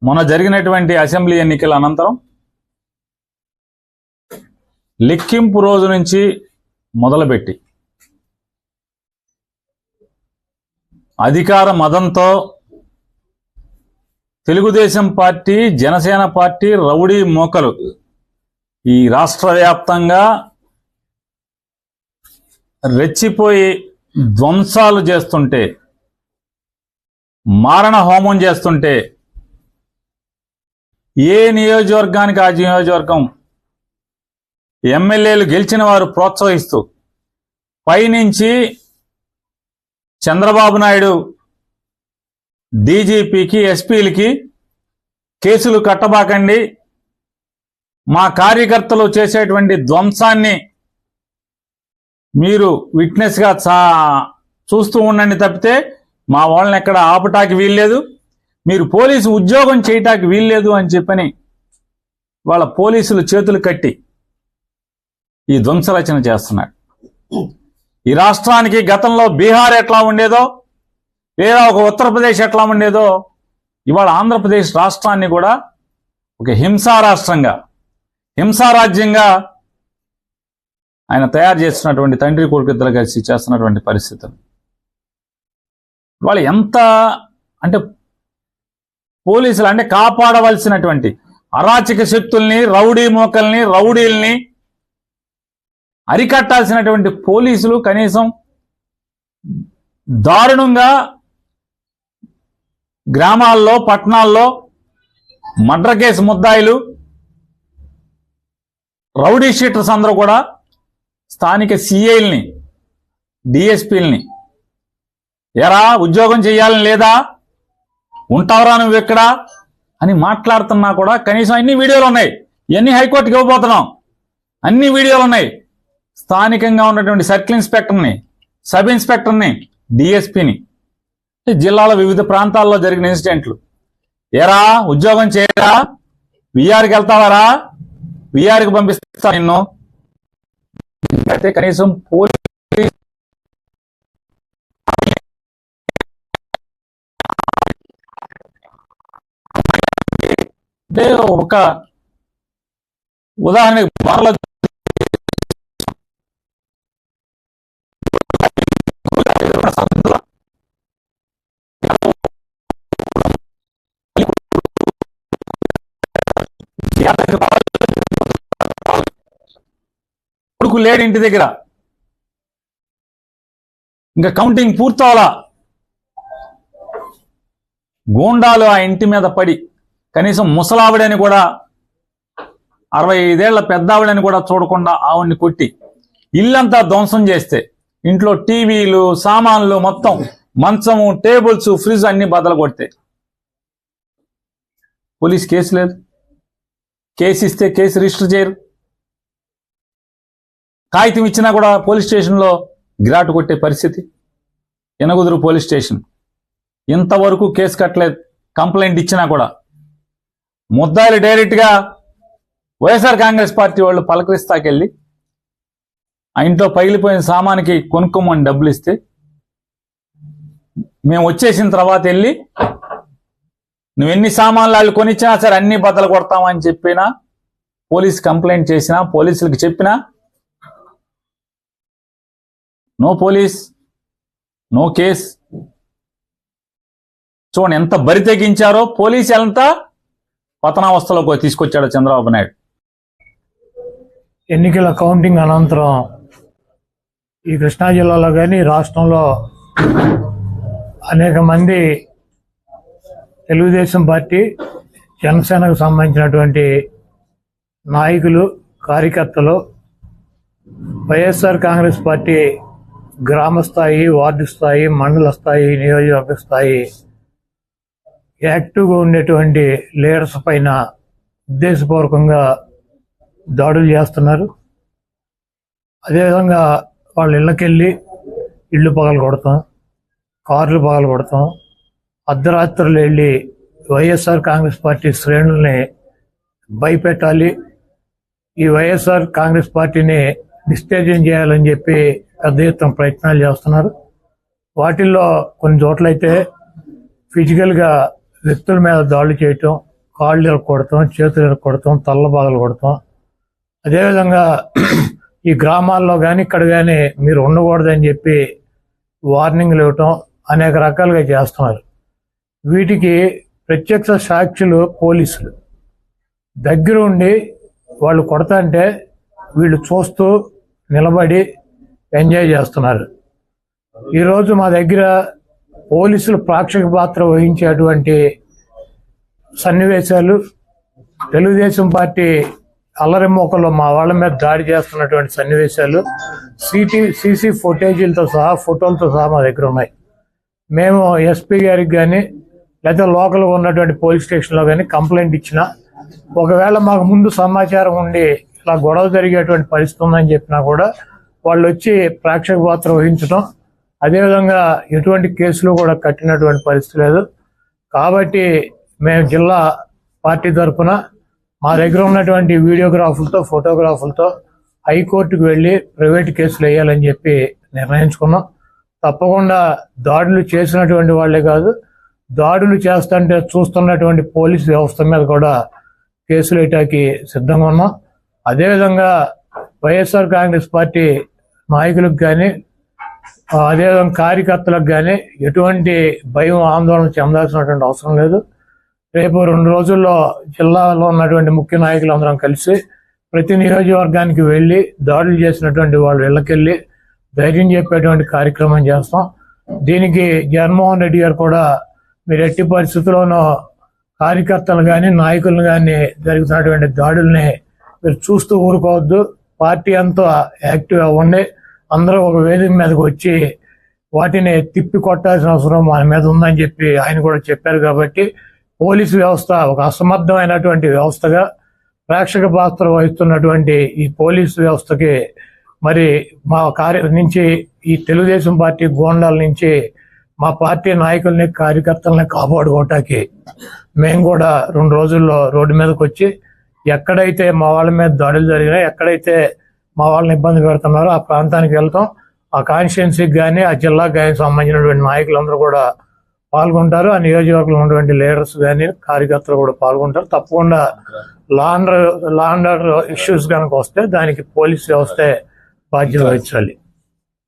మొన్న జరిగినటువంటి అసెంబ్లీ ఎన్నికల అనంతరం లెక్కింపు రోజు నుంచి మొదలుపెట్టి అధికార మదంతో Telugu Desam party, Janasena party rowdy మోకలు ఈ రాష్ట్ర వ్యాప్తంగా రెచ్చిపోయి ధ్వంసాలు చేస్తుంటే, మారణ హోమం చేస్తుంటే ఏ నియోజకవర్గానికి ఆ నియోజకవర్గం ఎమ్మెల్యేలు గెలిచిన వారు ప్రోత్సహిస్తూ పైనుంచి చంద్రబాబు నాయుడు డీజీపీకి, ఎస్పీలకి కేసులు కట్టబాకండి, మా కార్యకర్తలు చేసేటువంటి ధ్వంసాన్ని మీరు విట్నెస్గా చూస్తూ ఉండండి తప్పితే మా వాళ్ళని ఎక్కడ ఆపటానికి వీల్లేదు, మీరు పోలీసు ఉద్యోగం చేయటానికి వీల్లేదు అని చెప్పని వాళ్ళ పోలీసులు చేతులు కట్టి ఈ ధ్వంసరచన చేస్తున్నాడు. ఈ రాష్ట్రానికి గతంలో బీహార్ ఎట్లా ఉండేదో, లేదా ఒక ఉత్తరప్రదేశ్ ఎట్లా ఉండేదో, ఇవాళ ఆంధ్రప్రదేశ్ రాష్ట్రాన్ని కూడా ఒక హింసా రాష్ట్రంగా, హింసారాజ్యంగా ఆయన తయారు చేస్తున్నటువంటి తండ్రి కొడుకిద్దరు కలిసి చేస్తున్నటువంటి పరిస్థితులు వాళ్ళు ఎంత అంటే పోలీసులు అంటే కాపాడవలసినటువంటి అరాచక శక్తుల్ని, రౌడీ మోకల్ని, రౌడీల్ని అరికట్టాల్సినటువంటి పోలీసులు కనీసం దారుణంగా గ్రామాల్లో, పట్టణాల్లో మర్డర్ కేసు ముద్దాయిలు, రౌడీ షీటర్స్ అందరూ కూడా స్థానిక సిఐల్ని, డిఎస్పీలని ఎరా ఉద్యోగం చేయాలని లేదా, ఉంటావరా నువ్వు ఎక్కడ అని మాట్లాడుతున్నా కూడా కనీసం అన్ని వీడియోలు ఉన్నాయి. ఇవన్నీ హైకోర్టుకి ఇవ్వబోతున్నాం, అన్ని వీడియోలు ఉన్నాయి. స్థానికంగా ఉన్నటువంటి సర్కిల్ ఇన్స్పెక్టర్ని, సబ్ ఇన్స్పెక్టర్ని, డిఎస్పీని, జిల్లాలో వివిధ ప్రాంతాల్లో జరిగిన ఇన్సిడెంట్లు, ఎరా ఉద్యోగం చేయరా, విఆర్కి వెళ్తావారా, విఆర్కి పంపిస్తా నిన్ను, అయితే కనీసం పోలీస్ అంటే ఒక ఉదాహరణకి బార్లో కొడుకు లేడు ఇంటి దగ్గర, ఇంకా కౌంటింగ్ పూర్తవలా, గూండాలు ఆ ఇంటి మీద పడి కనీసం ముసలావిడని కూడా, 65 ఏళ్ల పెద్దావిడని కూడా చూడకుండా ఆవిడ్ని కొట్టి ఇల్లంతా ధ్వంసం చేస్తే, ఇంట్లో టీవీలు, సామాన్లు మొత్తం, మంచము, టేబుల్స్, ఫ్రిడ్జ్ అన్ని బద్దలు కొడితే పోలీస్ కేసు లేదు. కేసు ఇస్తే కేసు రిజిస్టర్ చేయరు. కాగితం ఇచ్చినా కూడా పోలీస్ స్టేషన్లో గిరాటు కొట్టే పరిస్థితి. ఎనగుదురు పోలీస్ స్టేషన్ ఇంతవరకు కేసు కట్టలేదు. కంప్లైంట్ ఇచ్చినా కూడా ముద్దాయిలు డైరెక్ట్గా వైఎస్ఆర్ కాంగ్రెస్ పార్టీ వాళ్ళు పలకరిస్తాకెళ్ళి ఆ ఇంట్లో పగిలిపోయిన సామానికి కొనుక్కోమని డబ్బులు ఇస్తే, మేము వచ్చేసిన తర్వాత వెళ్ళి నువ్వు ఎన్ని సామాన్లు వాళ్ళు కొనిచ్చినా సరే అన్ని బద్దలు కొడతామని చెప్పినా, పోలీస్ కంప్లైంట్ చేసినా, పోలీసులకు చెప్పినా నో పోలీస్, నో కేస్. చూడండి ఎంత బరి తెగించారో. పోలీసు ఎంత పతనావస్థలోకి తీసుకొచ్చాడు చంద్రబాబు నాయుడు. ఎన్నికల కౌంటింగ్ అనంతరం ఈ కృష్ణా జిల్లాలో కానీ రాష్ట్రంలో అనేక మంది తెలుగుదేశం పార్టీ, జనసేనకు సంబంధించినటువంటి నాయకులు, కార్యకర్తలు వైఎస్ఆర్ కాంగ్రెస్ పార్టీ గ్రామ స్థాయి, వార్డు స్థాయి, మండల స్థాయి, నియోజకవర్గ స్థాయి యాక్టివ్గా ఉండేటువంటి లీడర్స్ పైన ఉద్దేశపూర్వకంగా దాడులు చేస్తున్నారు. అదేవిధంగా వాళ్ళ ఇళ్ళకెళ్ళి ఇళ్ళు పగలు కొడతాం, కార్లు పగలు కొడతాం, అర్ధరాత్రులు వెళ్ళి వైఎస్ఆర్ కాంగ్రెస్ పార్టీ శ్రేణుల్ని భయపెట్టాలి, ఈ వైఎస్ఆర్ కాంగ్రెస్ పార్టీని డిస్టేజన్ చేయాలని చెప్పి పెద్ద ఎత్తున ప్రయత్నాలు చేస్తున్నారు. వాటిల్లో కొన్ని చోట్లయితే ఫిజికల్గా వ్యక్తుల మీద దాడులు చేయటం, కాళ్ళు ఇరక్కొడతాం, చేతులు ఇరక్కొడతాం, తల్ల బాధలు కొడతాం. అదేవిధంగా ఈ గ్రామాల్లో కానీ ఇక్కడ కానీ మీరు ఉండకూడదని చెప్పి వార్నింగ్లు ఇవ్వటం అనేక రకాలుగా చేస్తున్నారు. వీటికి ప్రత్యక్ష సాక్షులు పోలీసులు దగ్గర ఉండి వాళ్ళు కొడతాంటే వీళ్ళు చూస్తూ నిలబడి ఎంజాయ్ చేస్తున్నారు. ఈరోజు మా దగ్గర పోలీసులు ప్రేక్షక పాత్ర వహించేటువంటి సన్నివేశాలు, తెలుగుదేశం పార్టీ అల్లరిమోకలో మా వాళ్ళ మీద దాడి చేస్తున్నటువంటి సన్నివేశాలు సీసీ ఫుటేజీలతో సహా, ఫోటోలతో సహా మా దగ్గర ఉన్నాయి. మేము ఎస్పీ గారికి కానీ లేదా లోకల్గా ఉన్నటువంటి పోలీస్ స్టేషన్లో కానీ కంప్లైంట్ ఇచ్చినా, ఒకవేళ మాకు ముందు సమాచారం ఉండి ఇలా గొడవ జరిగేటువంటి పరిస్థితి ఉందని చెప్పినా కూడా వాళ్ళు వచ్చి ప్రేక్షక పాత్ర వహించడం, అదేవిధంగా ఎటువంటి కేసులు కూడా కట్టినటువంటి పరిస్థితి లేదు. కాబట్టి మేము జిల్లా పార్టీ తరఫున మా దగ్గర ఉన్నటువంటి వీడియోగ్రాఫులతో, ఫోటోగ్రాఫులతో హైకోర్టుకు వెళ్ళి ప్రైవేట్ కేసులు వేయాలని చెప్పి నిర్ణయించుకున్నాం. తప్పకుండా దాడులు చేసినటువంటి వాళ్ళే కాదు, దాడులు చేస్తుంటే చూస్తున్నటువంటి పోలీసు వ్యవస్థ మీద కూడా కేసులు వేయటానికి సిద్ధంగా ఉన్నాం. అదేవిధంగా వైఎస్ఆర్ కాంగ్రెస్ పార్టీ నాయకులకు కానీ, అదేవిధంగా కార్యకర్తలకు కానీ ఎటువంటి భయం, ఆందోళన చెందాల్సినటువంటి అవసరం లేదు. రేపు 2 రోజుల్లో జిల్లాలో ఉన్నటువంటి ముఖ్య నాయకులందరం కలిసి ప్రతి నియోజకవర్గానికి వెళ్ళి దాడులు చేసినటువంటి వాళ్ళు ఇళ్ళకెళ్ళి ధైర్యం చెప్పేటువంటి కార్యక్రమం చేస్తాం. దీనికి జగన్మోహన్ రెడ్డి గారు కూడా మీరు ఎట్టి పరిస్థితుల్లోనూ కార్యకర్తలు కానీ, నాయకులను కానీ జరుగుతున్నటువంటి దాడుల్ని మీరు చూస్తూ ఊరుకోవద్దు, పార్టీ అంతా యాక్టివ్ అవ్వండి, అందరూ ఒక వేదిక మీదకి వచ్చి వాటిని తిప్పి కొట్టాల్సిన అవసరం మన మీద ఉందని చెప్పి ఆయన కూడా చెప్పారు. కాబట్టి పోలీసు వ్యవస్థ ఒక అసమర్థమైనటువంటి వ్యవస్థగా ప్రేక్షక పాత్ర వహిస్తున్నటువంటి ఈ పోలీసు వ్యవస్థకి మరి మా నుంచి ఈ తెలుగుదేశం పార్టీ గోండాల నుంచి మా పార్టీ నాయకుల్ని, కార్యకర్తల్ని కాపాడుకోవటానికి మేము కూడా 2 రోజుల్లో రోడ్డు మీదకి వచ్చి ఎక్కడైతే మా వాళ్ళ మీద దాడులు జరిగినాయి, ఎక్కడైతే మా వాళ్ళని ఇబ్బంది పెడుతున్నారో ఆ ప్రాంతానికి వెళ్తాం. ఆ కాన్స్టిట్యున్సీకి కానీ, ఆ జిల్లాకు కానీ సంబంధించినటువంటి నాయకులందరూ కూడా పాల్గొంటారు. ఆ నియోజకవర్గంలో ఉన్నటువంటి లీడర్స్ కానీ, కార్యకర్తలు కూడా పాల్గొంటారు. తప్పకుండా లా అండ్ ఆర్డర్ ఇష్యూస్ కనుక వస్తే దానికి పోలీస్ వ్యవస్థే బాధ్యత వహించాలి.